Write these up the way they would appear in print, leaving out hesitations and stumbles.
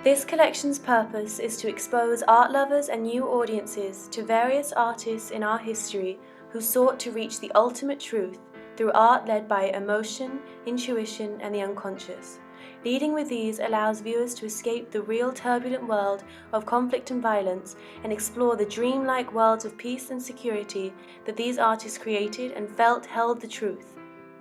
This collection's purpose is to expose art lovers and new audiences to various artists in our history who sought to reach the ultimate truth through art led by emotion, intuition, and the unconscious. Leading with these allows viewers to escape the real turbulent world of conflict and violence and explore the dreamlike worlds of peace and security that these artists created and felt held the truth.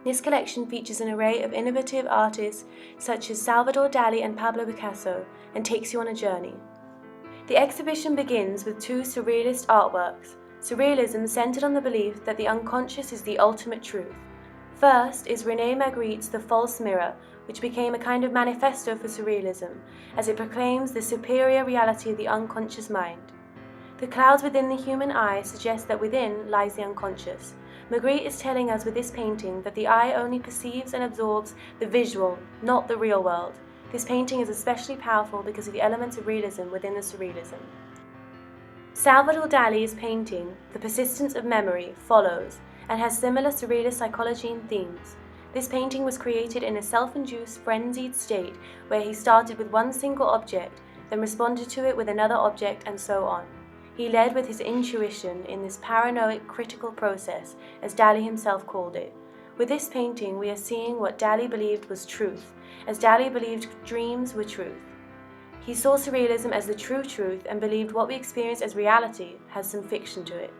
This collection features an array of innovative artists such as Salvador Dali and Pablo Picasso and takes you on a journey. The exhibition begins with two surrealist artworks, surrealism centered on the belief that the unconscious is the ultimate truth. First is René Magritte's The False Mirror, which became a kind of manifesto for surrealism, as it proclaims the superior reality of the unconscious mind. The clouds within the human eye suggest that within lies the unconscious. Magritte is telling us with this painting that the eye only perceives and absorbs the visual, not the real world. This painting is especially powerful because of the elements of realism within the surrealism. Salvador Dali's painting, The Persistence of Memory, follows, and has similar surrealist psychology and themes. This painting was created in a self-induced, frenzied state where he started with one single object, then responded to it with another object, and so on. He led with his intuition in this paranoid, critical process, as Dali himself called it. With this painting, we are seeing what Dali believed was truth, as Dali believed dreams were truth. He saw surrealism as the true truth and believed what we experience as reality has some fiction to it.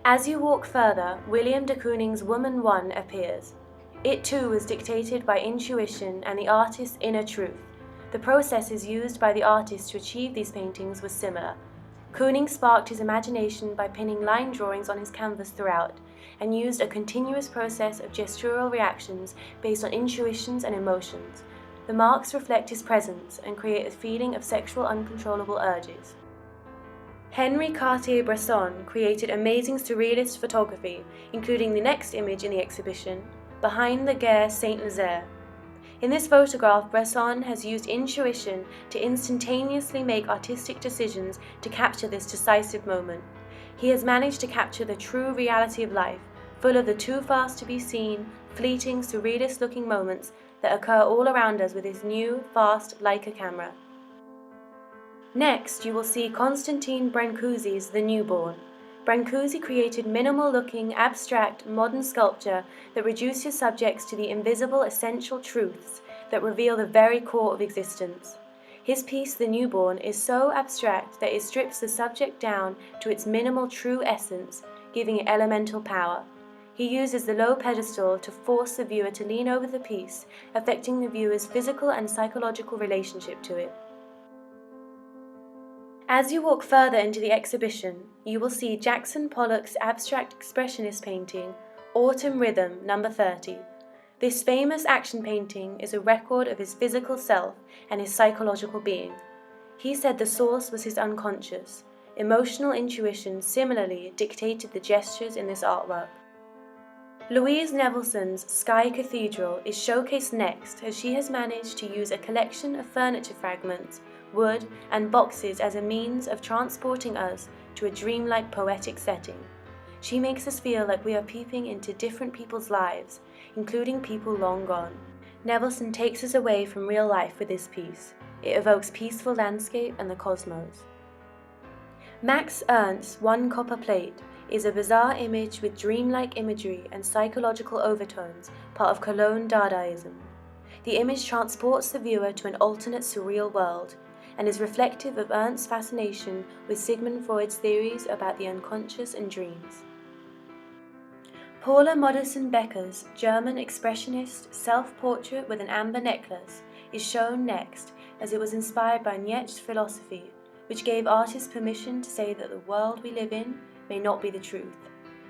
As you walk further, William de Kooning's Woman One appears. It too was dictated by intuition and the artist's inner truth. The processes used by the artist to achieve these paintings was similar. Kooning sparked his imagination by pinning line drawings on his canvas throughout, and used a continuous process of gestural reactions based on intuitions and emotions. The marks reflect his presence and create a feeling of sexual uncontrollable urges. Henri Cartier-Bresson created amazing surrealist photography, including the next image in the exhibition, Behind the Gare Saint-Nazaire. In this photograph, Bresson has used intuition to instantaneously make artistic decisions to capture this decisive moment. He has managed to capture the true reality of life, full of the too fast to be seen, fleeting, surrealist-looking moments that occur all around us with his new, fast Leica camera. Next, you will see Constantine Brancusi's The Newborn. Brancusi created minimal-looking, abstract, modern sculpture that reduces subjects to the invisible essential truths that reveal the very core of existence. His piece, The Newborn, is so abstract that it strips the subject down to its minimal true essence, giving it elemental power. He uses the low pedestal to force the viewer to lean over the piece, affecting the viewer's physical and psychological relationship to it. As you walk further into the exhibition, you will see Jackson Pollock's abstract expressionist painting, Autumn Rhythm, No. 30. This famous action painting is a record of his physical self and his psychological being. He said the source was his unconscious. Emotional intuition similarly dictated the gestures in this artwork. Louise Nevelson's Sky Cathedral is showcased next, as she has managed to use a collection of furniture fragments, wood, and boxes as a means of transporting us to a dreamlike poetic setting. She makes us feel like we are peeping into different people's lives, including people long gone. Nevelson takes us away from real life with this piece. It evokes peaceful landscape and the cosmos. Max Ernst's One Copper Plate is a bizarre image with dreamlike imagery and psychological overtones, part of Cologne Dadaism. The image transports the viewer to an alternate surreal world, and is reflective of Ernst's fascination with Sigmund Freud's theories about the unconscious and dreams. Paula Modersohn-Becker's German expressionist self-portrait with an amber necklace is shown next, as it was inspired by Nietzsche's philosophy, which gave artists permission to say that the world we live in may not be the truth.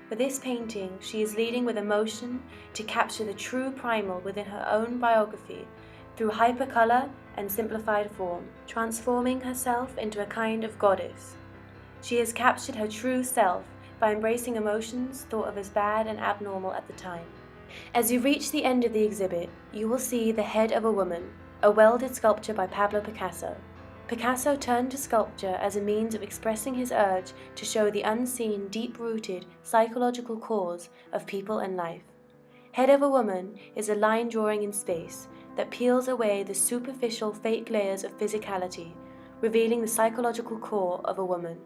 For this painting, she is leading with emotion to capture the true primal within her own biography through hypercolor and simplified form, transforming herself into a kind of goddess. She has captured her true self by embracing emotions thought of as bad and abnormal at the time. As you reach the end of the exhibit, you will see The Head of a Woman, a welded sculpture by Pablo Picasso. Picasso turned to sculpture as a means of expressing his urge to show the unseen, deep-rooted psychological cause of people and life. Head of a Woman is a line drawing in space, that peels away the superficial fake layers of physicality, revealing the psychological core of a woman.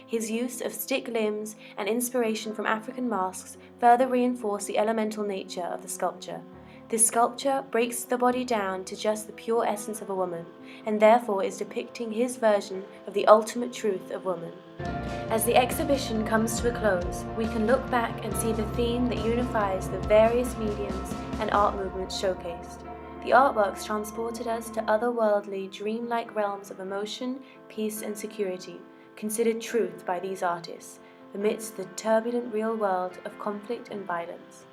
His use of stick limbs and inspiration from African masks further reinforce the elemental nature of the sculpture. This sculpture breaks the body down to just the pure essence of a woman, and therefore is depicting his version of the ultimate truth of woman. As the exhibition comes to a close, we can look back and see the theme that unifies the various mediums and art movements showcased. The artworks transported us to otherworldly, dreamlike realms of emotion, peace, and security, considered truth by these artists, amidst the turbulent real world of conflict and violence.